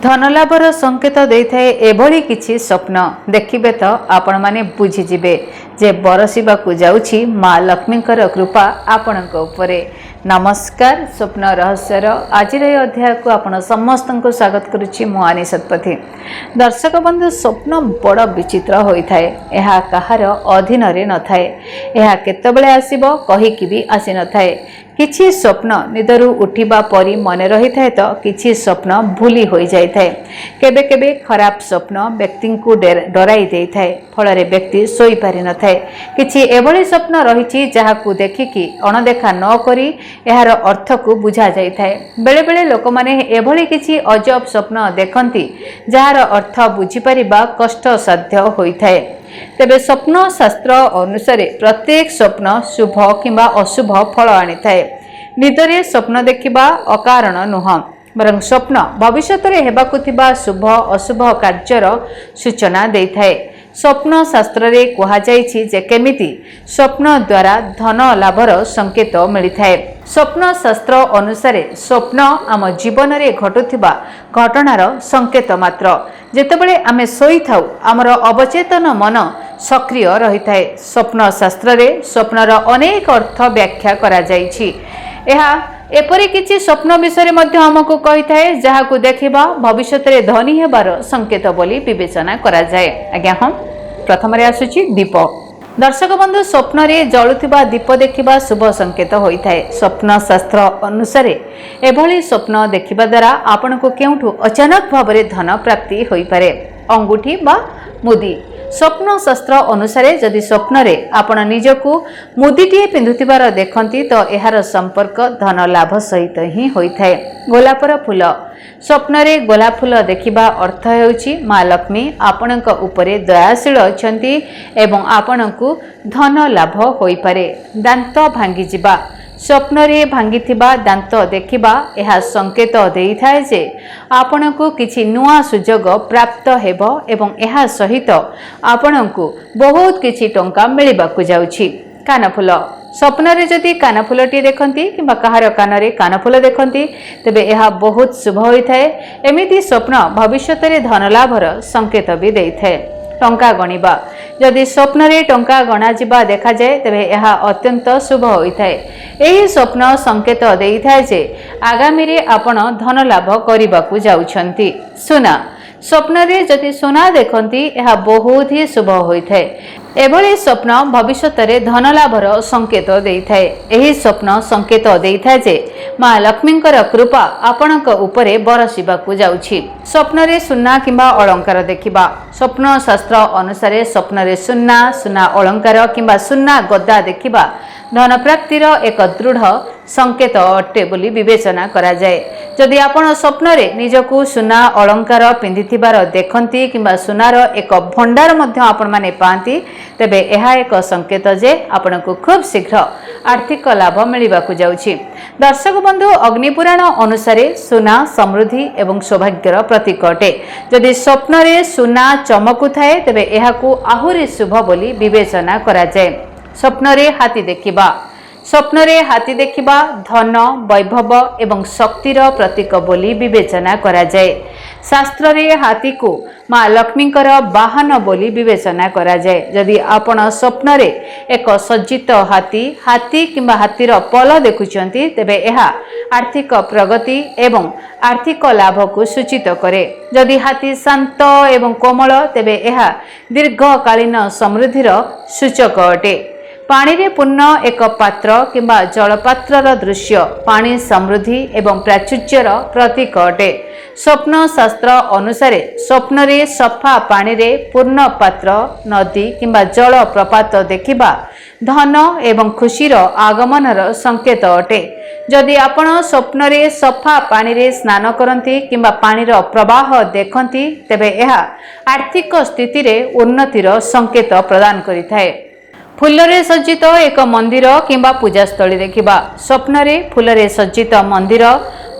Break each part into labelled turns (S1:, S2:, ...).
S1: धनलाभर संकेत देइथाए एभली किछि स्वप्न देखिबे तो आपण माने बुझीजिबे जे बरसिबाकु जाउछि माँ लक्ष्मीकर कृपा आपणक उपरे। नमस्कार, स्वप्न रहस्यर आज अध्याय को आपण समस्त को स्वागत करुछि। मु आनी सतपथी। दर्शक बंधु, स्वप्न बड़ विचित्र होइथाए। एहा कहार अधीन रे न थाए। एहा केतबेले आसीबो कहिकि भी आसी न थाए। किछि स्वप्न निदरु उठिबा परी मने रही थाए तो किछि स्वप्न भूली होई जाय थाए। केबे केबे खराब स्वप्न व्यक्ति को डराई देई थाए, फलरे व्यक्ति सोई पारि न थाए। किछि एभली स्वप्न रहिछि जाहाकु देखिकि अणदेखा न करी एहार अर्थ को बुझा जाय थाए। बेले बेले लोक माने एभली किछि अजब स्वप्न देखंती जहार अर्थ बुझी परिबा कष्टसाध्य होई थाए। तेबे स्वप्न शास्त्र अनुसार प्रत्येक स्वप्न शुभ किंबा अशुभ फल आनी थाए। निदरे स्वप्न देखिबा अकारण नुह, बरं स्वप्न भविष्यत रे हेबाकु थिबा शुभ अशुभ कार्यर सूचना देई थाए। स्वप्न शास्त्र रे कहा जायछि जे केमिति स्वप्न द्वारा धन लाभर संकेत मिली थाए। स्वप्न शास्त्र अनुसार स्वप्न आम जीवन रे घटुथिबा घटनार संकेत मात्र। जेतेबेले आमे सोई थाउ आमर अवचेतन मन सक्रिय रही थाए। स्वप्न शास्त्र रे स्वप्नर अनेक अर्थ व्याख्या करा जायछि। एहा एपरि किछि स्वप्न विषय मध्ये हमकु कहि थाए जहाकु देखिबा भविष्यत रे धनी हेबार संकेत बोली विवेचना करा जाय। आज्ञा हम प्रथम रे आसुछि दीप। दर्शक बंधु, स्वप्न रे जळुथिबा दीप देखिबा शुभ संकेत होई थाए। स्वप्न शास्त्र अनुसार एभली स्वप्न देखिबा द्वारा आपनको केउठु अचानक भाबरे धन प्राप्ति होई पारे। अंगूठी बा मुदी। स्वप्न शास्त्र अनुसार जदि स्वप्न रे आपण निजकु मुदीटीए पिंधुथिबार देखंती तो एहार संपर्क धन लाभ सहित ही होई थाए। गोलापर फूल। स्वप्न रे गोलाप फूल देखिबा अर्थ हेउछि माँ लक्ष्मी आपणक उपरे दयाशील अछंती एवं आपणकु धन लाभ होई पारे। दांत भांगी जिबा। स्वप्न रे भांगिथिबा दांत देखिबा एहा संकेत देई थाए जे आपणकु किछि नुआ सुजोग प्राप्त हेबो एवं एहा सहित आपणकु बहुत किछि टंका मिलिबाकु जाउछि। कानफुल। स्वप्न रे जदि कानफुलटी देखंती किंबा कहार कानरे कानफुल देखंती तेबे एहा बहुत शुभ होई थाए। एमिति स्वप्न भविष्यत रे धन लाभर संकेत भी देई थाए। टंका गणिबा। जदि स्वप्न रे टंका गणा जिबा देखा जाए तेबे एहा अत्यंत शुभ होई थाए। एही स्वप्न संकेत देई थाए जे आगामी रे आपण धन लाभ करिबाकु जाउछंती। सुना। स्वप्न रे जदि सोना देखंती एहा बहुत ही शुभ होई थाए। एभली स्वप्न भविष्यत रे धन लाभर संकेत देई थाए। एही स्वप्न संकेत देई थाए जे माँ लक्ष्मीकर कृपा आपणक उपरे बरसिबाकु जाउछि। स्वप्न रे सुना किंबा अलंकार देखिबा। स्वप्न शास्त्र अनुसार स्वप्न रे सुना, सुना अलंकार किंबा सुना गद्दा देखिबा धन प्राप्तिर एक दृढ़ संकेत अटे बोली विवेचना करा जाए। जदि आपण स्वप्न रे निजकु सुना अलंकार पिंधिथिबार देखंती किंबा सुनार एक भंडार मध्य आपण माने पांती तेबे एहा एक संकेत जे आपणकु खूब शीघ्र आर्थिक लाभ मिलिबाकु जाउछि। दर्शक बंधु, अग्निपुराण अनुसार सुना समृद्धि एवं सौभाग्यर प्रतीक अटे। जदि स्वप्न रे सुना चमकु थाए तेबे एहाकु आहुरी शुभ बोली विवेचना करा जाए। स्वप्न रे हाथी देखिबा। स्वप्न रे हाथी देखिबा धन, वैभव एवं शक्तिर प्रतीक बोली विवेचना करा जाए। शास्त्र रे हाथी को माँ लक्ष्मीकर वाहन बोली विवेचना करा जाए। जदि आपण स्वप्न रे एक सज्जित हाथी किंबा हाथीर पल देखुचंती तेबे एहा आर्थिक प्रगति एवं आर्थिक लाभ को सूचित करे। जदि हाथी शांत एवं कोमल तेबे एहा दीर्घकालीन समृद्धिर सूचक अटे। पानी रे पूर्ण एक पात्र किंबा जलपात्रर दृश्य पानी समृद्धि एवं प्राचुर्यर प्रतीक अटे। स्वप्न शास्त्र अनुसार स्वप्न रे सफा पानी रे पूर्ण पात्र, नदी किंबा जल प्रपात देखिबा धन एवं खुशीर आगमनर संकेत अटे। जदि आपण स्वप्न रे सफा पानी रे स्नान करंती किंबा पानीर प्रवाह देखंती तेबे एहा आर्थिक स्थिति रे उन्नतिर संकेत प्रदान करिथाए। फूलरे सज्जित एक मंदिर किंबा पूजास्थली देखिबा। स्वप्न रे फूलरे सज्जित मंदिर,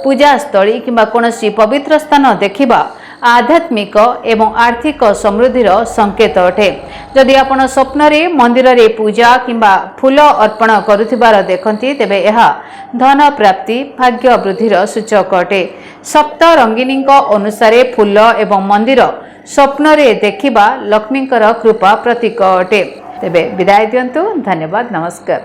S1: पूजास्थली किंबा कोनोसी पवित्र स्थान देखिबा आध्यात्मिक एवं आर्थिक समृद्धि संकेत अटे। जदि आपण स्वप्न रे मंदिर रे पूजा किंबा फूल अर्पण करुथिबार देखंती तेबे यह धन प्राप्ति भाग्य वृद्धिर सूचक अटे। सप्त रंगिनी अनुसार फूल एवं मंदिर स्वप्न रे देखिबा लक्ष्मीकर कृपा प्रतीक अटे। तेबे विदाय दियंतु। धन्यवाद। नमस्कार।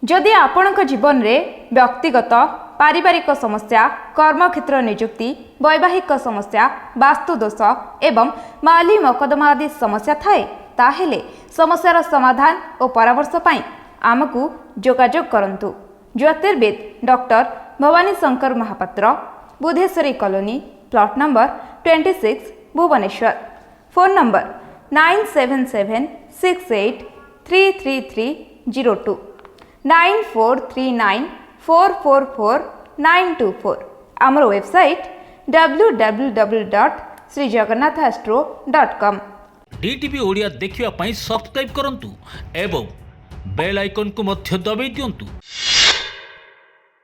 S2: जदि आपणक जीवन रे व्यक्तिगत पारिवारिक समस्या, कर्मक्षेत्र नियुक्ति, वैवाहिक समस्या, वास्तु दोष एवं माली मकदमा आदि समस्या थाए ताहेले समस्यार समाधान और परामर्श पाई आमकु जोगाजोग करंतु। ज्योतिर्विद doctor Bhabani Shankar Mahapatra, Budheswari colony, plot number 26, Bhubaneswar. Phone number 9776833302 9439444924। आमर वेबसाइट www.srijagannathastro.com।
S3: डीटीवी ओडिया देखिवा पाई सब्सक्राइब करंतु एवं बेल आइकन को मध्य दबाई दियंतु।